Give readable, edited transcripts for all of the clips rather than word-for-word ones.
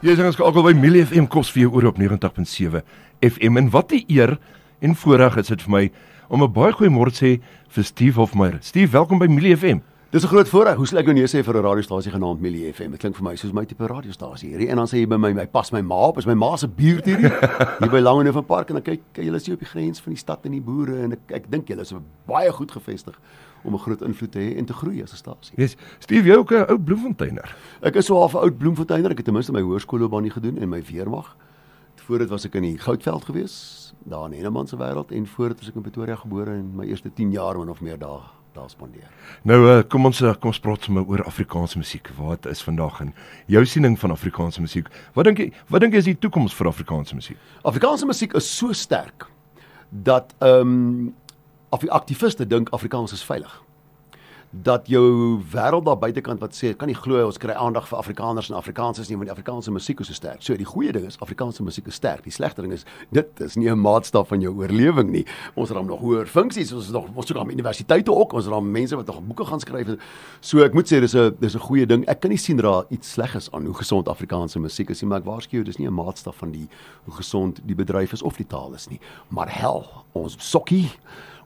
Jy is ingeskakel by Millie FM, kos vir jou oor op 90.7 FM. En wat 'n eer en voorreg is dit vir my om 'n baie goeie môre te sê vir Steve Hofmeyr. Steve, welkom by Millie FM. Dis 'n groot voorreg. Hoe sal ek nou nee sê vir 'n radiostasie genaamd Millie FM? Dit klink vir my soos my tipe radiostasie hierdie. En dan sê jy by my pas my ma op, is my ma se buurt hierdie. Hier by Langehoven Park en dan kyk julle is hier op die grens van die stad en die boere en ek dink julle is baie goed gevestig om 'n groot invloed te hê en te groei as 'n stasie. Yes. Steve, jy ook 'n ou Bloemfonteiner. Ek is so half 'n oud Bloemfonteiner. Ek het ten minste my hoërskoolloopbaan nie gedoen en my weermag. Voor dit was ek in die Goudveld gewees, daar in Henneman se wêreld, en voor dit was ek in Pretoria gebore en my eerste 10 jaar min of meer daar spandeer. Nou, kom ons praat sommer oor Afrikaanse musiek. Wat is vandag en jou siening van Afrikaanse musiek? Wat dink jy is die toekoms vir Afrikaanse musiek? Afrikaanse musiek is so sterk dat aktiviste dink Afrikaans is veilig. Dat jou wêreld daar buitekant wat sê, kan nie glo ons kry aandag vir Afrikaners en Afrikaans is nie, want die Afrikaanse musiek is so sterk. So die goeie ding is, Afrikaanse musiek is sterk. Die slegte ding is, dit is nie 'n maatstaf van jou oorlewing nie. Ons het dan nog hoër funksies, ons het nog universiteite ook, ons het dan mense wat nog boeke gaan skryf. So ek moet sê, dis 'n goeie ding. Ek kan nie sien daar iets sleg is aan hoe gesond Afrikaanse musiek is nie, maar ek waarsku jou, dis nie 'n maatstaf van hoe gesond die bedryf is of die taal is nie. Maar hel, ons sokkie,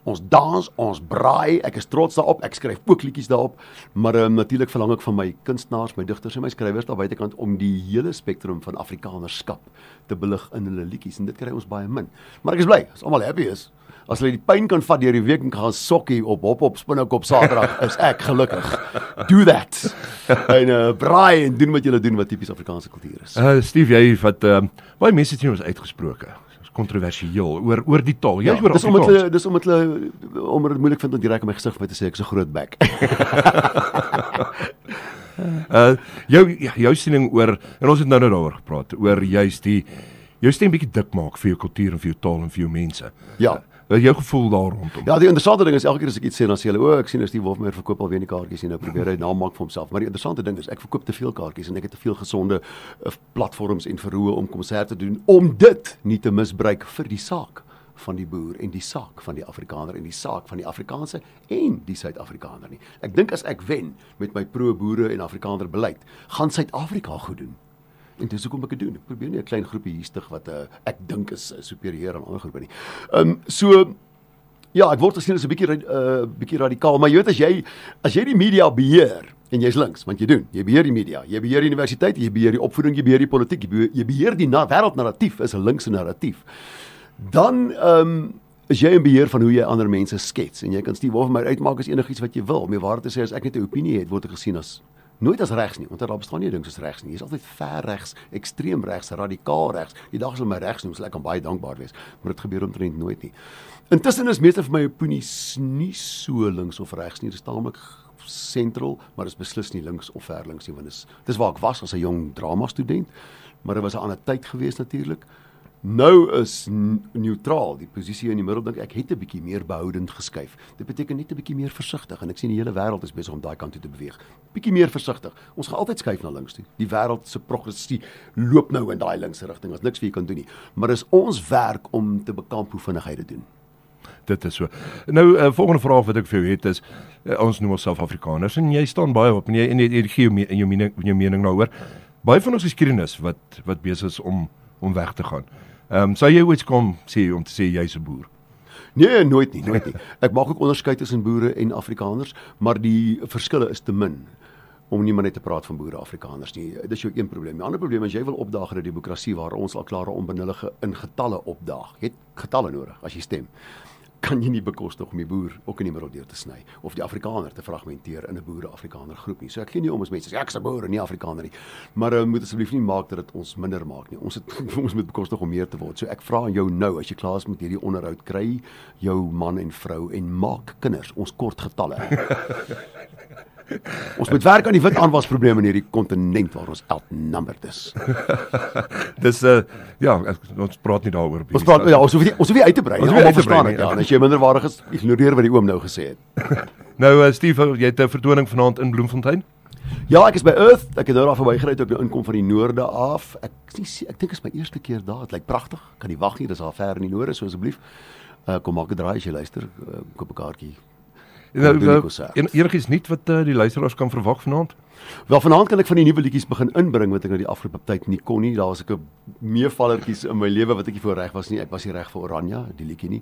ons dans, ons braai, ek is trots daarop, ek skryf ook liedjies daarop, maar natuurlik verlang ek van my kunstenaars, my digters en my skrywers daar buitekant om die hele spektrum van Afrikanerskap te belig in hulle liedjies, en dit kry ons baie min. Maar ek is bly, as almal happy is, as hulle die pyn kan vat deur die week en gaan sokkie op hop spinnekop Saterdag, is ek gelukkig. Do that. En braai en doen wat julle doen wat tipies Afrikaanse kultuur is. Steve, jy wat baie mense het ons uitgesproke. Kontroversieel oor die taal. Ja, dis omdat hulle dit moeilik vind om direk in my gesig vir te sê ek is 'n groot bek. Jou siening oor, en ons het nou daaroor gepraat, oor juist jou stem bietjie dik maak vir jou kultuur en vir jou taal en vir jou mense. Ja. Jou gevoel daar rondom. Ja, die interessante ding is, elke keer as ek iets sê, dan sê hulle, ek sien as die Wolfmeyr verkoop alweer die kaartjies en nou probeer hy naam maak vir homself. Maar die interessante ding is, ek verkoop te veel kaartjies en ek het te veel gesonde platforms en verhoë om konserte te doen, om dit nie te misbruik vir die saak van die boer en die saak van die Afrikaner en die saak van die Afrikaanse en die Suid-Afrikaner nie. Ek dink as ek wen met my pro-boere en Afrikaner beleid, gaan Suid-Afrika goed doen. En dis hoekom ek dit doen. Ek probeer nie 'n klein groepie hiestig wat ek dink is superieur aan ander groepe nie. So ja, ek word gesien as 'n bietjie radikaal, maar jy weet as jy die media beheer en jy's links, want jy beheer die media, jy beheer die universiteit, jy beheer die opvoeding, jy beheer die politiek, jy beheer die wêreldnarratief, is 'n linkse narratief. Dan is jy in beheer van hoe jy ander mense skets en jy kan Steve Hofmeyr uitmaak as enigiets wat jy wil. Om waar te sê, as ek net 'n opinie het, word ek gesien as nooit as regs nie, want daar bestaan nie ding soos regs nie. Jy is altyd ver regs, ekstreem regs, radikaal regs. Die dag as hulle my regs noem, sal ek aan baie dankbaar wees, maar dit gebeur omtrent nooit nie. Intussen is meeste van my opinies nie so links of regs nie, dit is taamlik sentral, maar is beslis nie links of ver links nie, want dis waar ek was as 'n jong drama student, maar dit was 'n ander tyd gewees natuurlik. Nou is neutraal, die posisie in die middel, dink ek het 'n bietjie meer behoudend geskuif. Dit beteken net 'n bietjie meer versigtig, en ek sien die hele wêreld is besig om daai kant toe te beweeg. Bietjie meer versigtig. Ons gaan altyd skuif na links toe. Die wêreld se progressie loop nou in daai linkse rigting. Ons niks vir jy kan doen nie. Maar dis ons werk om te bekamp hoe vinnig hy dit doen. Dit is so. Nou, volgende vraag wat ek vir jou het is, ons noem onsself Afrikaners, en jy staan baie op, en jy gee jou mening daaroor. Baie van ons geskiedenis wat besig is om weg te gaan. Sou jy ooit kom sê om te sê jy's 'n boer? Nee, nooit nie. Ek maak ook onderskeid tussen boere en Afrikaners, maar die verskille is te min om nie maar net te praat van boere Afrikaners nie. Dis jou een probleem. Die ander probleem is jy wil opdaag in 'n demokrasie waar ons al klare onbenullige in getalle opdaag. Jy het getalle nodig as jy stem. Kan jy nie bekostig om die boer ook in die middel deur te sny of die Afrikaner te fragmenteer in 'n boere-Afrikaner groep nie. So ek gee nie om as mense sê ek is 'n boer en nie Afrikaner nie. Maar moet asseblief nie maak dat dit ons minder maak nie. Ons moet bekostig om meer te word. So ek vra aan jou nou, as jy klaar is met hierdie onderhoud, kry jou man en vrou en maak kinders. Ons kort getalle. Ons moet werk aan die wit aanwasprobleme in hierdie kontinent waar ons outnumbered is. Dis ons praat nie daaroor. Ons hoef nie uit te brei. Ons verstaan dit. Ja, en as jy minderwaardig is, ignoreer wat die oom nou gesê het. Nou Steve, jy het 'n vertoning vanaand in Bloemfontein? Ja, ek is by Earth. Ek het nou daar verbygery toe ek nou inkom van die noorde af. Ek dink is my eerste keer daar. Dit lyk pragtig. Kan nie wag nie. Dis al ver in die noorde, so asseblief. Kom maak 'n draai as jy luister. Koop 'n kaartjie. Enigiets nuut wat die luisteraars kan verwag vanaand? Wel vanaand kan ek van die nuwe liedjies begin inbring wat ek nou die afgelope tyd nie kon nie. Daar was ek 'n meevallertjies in my lewe wat ek nie voor reg was nie. Ek was nie reg vir Oranje, die liedjie nie.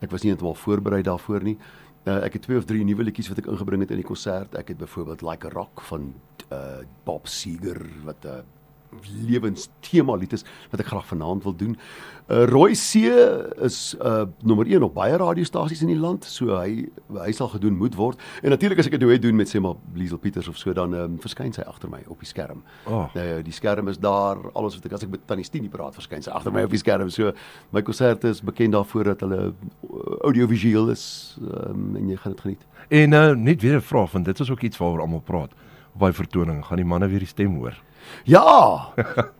Ek was nie heeltemal voorberei daarvoor nie. Ek het 2 of 3 nuwe liedjies wat ek ingebring het in die konsert. Ek het byvoorbeeld Like a Rock van Bob Seger wat lewenstema lied is wat ek graag vanaand wil doen. Roy C is nommer 1 op baie radiostasies in die land, so hy sal gedoen moet word. En natuurlik as ek 'n duet doen met sê maar Liesel Pieters of so, dan verskyn sy agter my op die skerm. Die skerm is daar, alles wat as ek met Tannie Stini praat, verskyn sy agter my op die skerm. So my konserte is bekend daarvoor dat hulle audiovisueel is en jy gaan dit geniet. En net weer 'n vraag, want dit is ook iets waaroor almal praat. Op daai vertoning gaan die manne weer die stem hoor. Ja,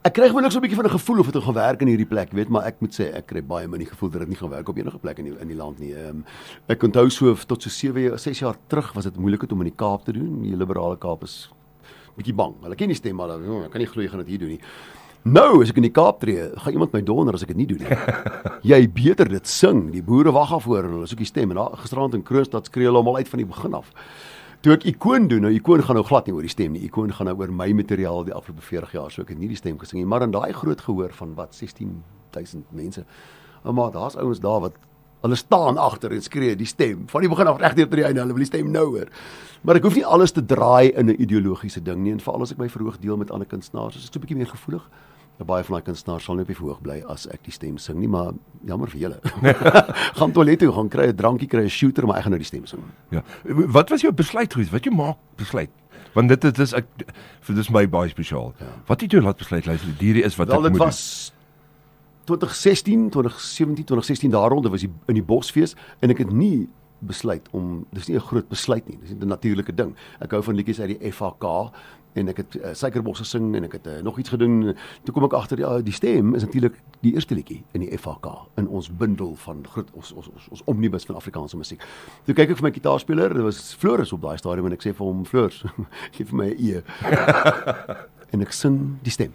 ek kry gewoonlik so 'n bietjie van 'n gevoel of dit gaan werk in hierdie plek, weet, maar ek moet sê ek kry baie min die gevoel dat dit nie gaan werk op enige plek in die land nie. Ek onthou tot so 6 jaar terug was dit moeilik om in die Kaap te doen. Die liberale Kaap is bietjie bang. Hulle ken die stem maar ek kan nie glo jy gaan dit hier doen nie. Nou, as ek in die Kaap tree, gaan iemand my donder as ek dit nie doen nie. Jy beter dit sing. Die boere wag af voor en hulle soek die stem en daar gisterand in Kroonstad skree hulle hom al uit van die begin af. Toe ek Ikoon doen, nou Ikoon gaan nou glad nie oor die stem nie. Ikoon gaan nou oor my materiaal die afgelope 40 jaar, so ek het nie die stem gesing nie, maar in daai groot gehoor van wat 16.000 mense. Maar daar's ouens daar wat hulle staan agter en skree die stem van die begin af regdeur tot die einde, hulle wil die stem nou hoor. Maar ek hoef nie alles te draai in 'n ideologiese ding nie en veral as ek my verhoog deel met ander kunstenaars, is ek so 'n bietjie meer gevoelig. Baie van daai kunstenaars sal nie op die verhoog bly as ek die stem sing nie, maar jammer vir julle. Gaan toilet toe, gaan kry 'n drankie, kry 'n shooter, maar ek gaan nou die stem sing. Ja. Wat was jou besluit geweest? Wat jy maak besluit? Want dit is my baie spesiaal. Ja. Wat het jou laat besluit luister, hierdie is wat wel, ek moet doen? Dit was 2016, 2017, 2016 daar rond, dit was in die Bosfees en ek het nie besluit om, dis nie 'n groot besluit nie, dis nie 'n natuurlike ding. Ek hou van liedjies uit die FHK en ek het Suikerbos gesing en ek het nog iets gedoen. Toe kom ek agter ja, die stem is natuurlik die eerste liedjie in die FHK in ons bundel van ons omnibus van Afrikaanse musiek. Toe kyk ek vir my gitaarspeler, dit was Floris op daai stadium en ek sê vir hom Floris, gee vir my 'n E. En ek sing die stem.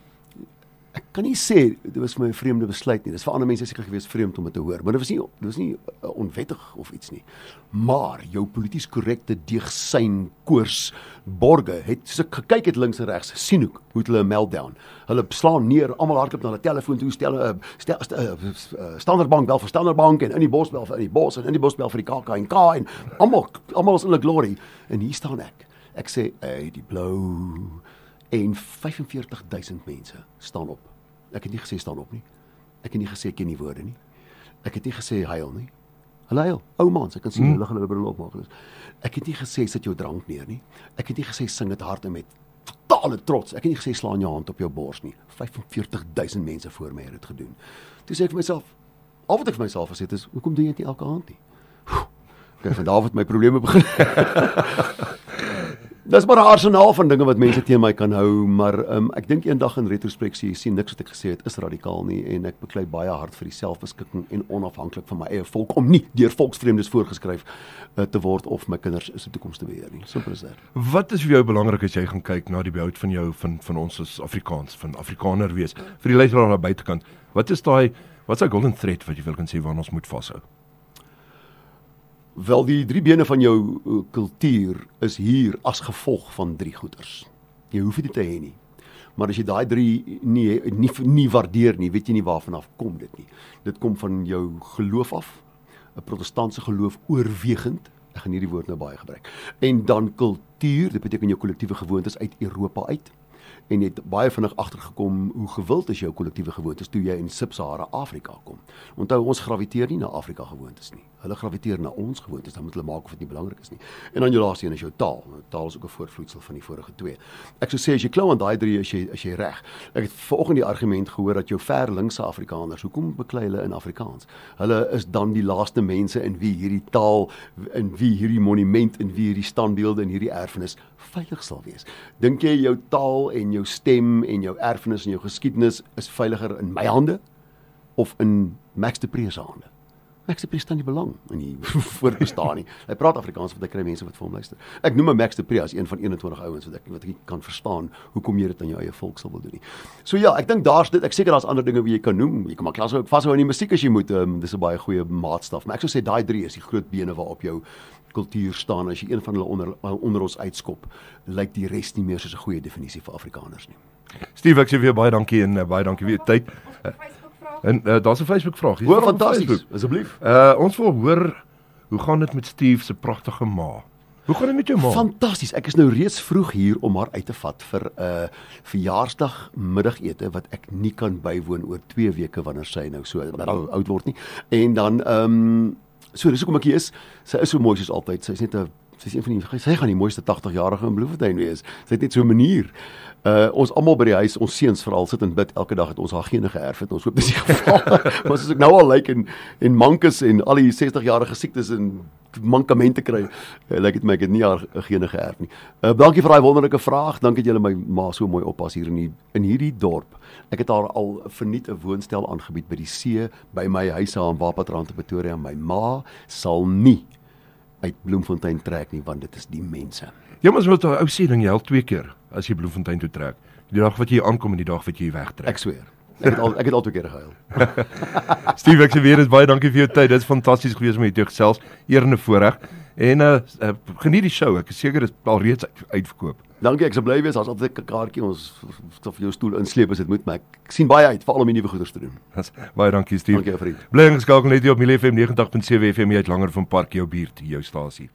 Ek kan nie sê dit was vir my 'n vreemde besluit nie. Dis vir ander mense seker gewees vreemd om dit te hoor, maar dit was nie onwettig of iets nie. Maar jou polities korrekte deegsyn koors borge het soos ek gekyk het links en regs, sien hoe het hulle 'n meltdown. Hulle slaan neer, almal hardloop na hulle telefoon toe, Standard Bank bel vir Standard Bank en in die bos bel vir in die bos en in die bos bel vir die KAK en almal is in 'n glory en hier staan ek. Ek sê, "Hey, die blou." En 45.000 mense staan op. Ek het nie gesê staan op nie. Ek het nie gesê ken die woorde nie. Ek het nie gesê huil nie. Hulle huil. Ou mans, ek kan sien hulle hulle bril opmaak. Ek het nie gesê sit jou drank neer nie. Ek het nie gesê sing dit hard en met totale trots. Ek het nie gesê slaan jou hand op jou bors nie. 45.000 mense voor my het dit gedoen. Toe sê ek vir myself, al wat ek vir myself gesê het is, hoekom doen jy dit nie elke aand nie? Kyk, van daar wat my probleme begin. Dis maar 'n arsenaal van dinge wat mense teen my kan hou, maar ek dink eendag in retrospeksie, jy sien niks wat ek gesê het is radikaal nie en ek beklei baie hard vir die selfbeskikking en onafhanklik van my eie volk om nie deur volksvreemdes voorgeskryf te word of my kinders se toekoms te beheer nie. Simpel is dit. Wat is vir jou belangrik as jy gaan kyk na die behoud van jou van ons as Afrikaans, van Afrikaner wees? Vir die luisteraar aan die buitekant, wat is daai golden thread wat jy wil kan sê waarna ons moet vashou? Wel, die 3 bene van jou kultuur is hier as gevolg van 3 goeders. Jy hoef dit te hê nie. Maar as jy daai 3 nie waardeer nie, weet jy nie waarvan af kom dit nie. Dit kom van jou geloof af, 'n protestantse geloof oorwegend. Ek gaan hierdie woord nou baie gebruik. En dan kultuur, dit beteken jou kollektiewe gewoontes uit Europa uit. En jy het baie vinnig agtergekom hoe gewild is jou kollektiewe gewoontes toe jy in Sub-Sahara Afrika kom. Onthou, ons graviteer nie na Afrika gewoontes nie. Hulle graviteer na ons gewoontes, dan moet hulle maak of dit nie belangrik is nie. En dan jou laaste een is jou taal. Taal is ook 'n voortvloeisel van die vorige 2. Ek sou sê as jy klou aan daai 3 as jy reg. Ek het vanoggend die argument gehoor dat jou ver linkse Afrikaners, hoekom beklei hulle in Afrikaans? Hulle is dan die laaste mense in wie hierdie taal, in wie hierdie monument, in wie hierdie standbeelde en hierdie erfenis veilig sal wees. Dink jy jou taal en jou stem en jou erfenis en jou geskiedenis is veiliger in my hande of in Max de Pre se hande? Max de Pre staan nie belang in die voorbestaan nie. Hy praat Afrikaans want hy kry mense wat vir hom luister. Ek noem Max de Pre as een van 21 ouens wat ek nie kan verstaan hoekom jy dit aan jou eie volk sal wil doen nie. So ja, ek dink daar's dit. Ek seker daar's ander dinge wat jy kan noem. Jy kan maar vashou in die musiek as jy moet. Dis 'n baie goeie maatstaf, maar ek sou sê daai 3 is die groot bene waarop jou kultuur staan, as jy een van hulle onder ons uitskop, lyk die res nie meer soos 'n goeie definisie vir Afrikaners nie. Steve, ek sê vir jou baie dankie en baie dankie vir jou tyd. En daar's 'n Facebook vraag. O, fantasties. Asseblief. Ons wil hoor hoe gaan dit met Steve se pragtige ma? Hoe gaan dit met jou ma? Fantasties. Ek is nou reeds vroeg hier om haar uit te vat vir 'n verjaarsdag middagete wat ek nie kan bywoon oor 2 weke wanneer sy nou so oud word nie. En dan so dis hoekom ek hier is. Sy is so mooi soos altyd. Sy's een van die sy gaan die mooiste 80-jarige in Bloemfontein wees. Sy het net so 'n manier. Ons almal by die huis, ons seuns veral sit en bid elke dag dat ons haar gene geërf het. Ons hoop dis die geval. Maar soos ek nou al lyk en mankes en al die 60-jarige siektes en mankamente kry, lyk dit my ek het nie haar gene geërf nie. Dankie vir daai wonderlike vraag. Dankie dat julle my ma so mooi oppas hier in hierdie dorp. Ek het haar al verniet 'n woonstel aangebied by die see by my huis aan Wapatrand in Pretoria. My ma sal nie uit Bloemfontein trek nie, want dit is die mense. Ja, maar met 'n ou sê ding jy al 2 keer as jy Bloemfontein toe trek. Die dag wat jy aankom en die dag wat jy wegtrek. Ek sweer. Ek het al 2 keer gehuil. Steve, ek sê weer eens baie dankie vir jou tyd. Dit is fantasties gewees om met jou gesels. Eer en 'n voorreg. En geniet die show. Ek is seker dit is alreeds uitverkoop. Dankie, ek sal bly wees. Daar's altyd 'n kaartjie ons of jou stoel insleep as dit moet, maar ek sien baie uit vir al om die nuwe goeders te doen. Baie dankie, Steve. Dankie, vriend. Bly ingeskakel net hier op Milie FM 90.7 FM uit langer van Park jou buurt, jou stasie.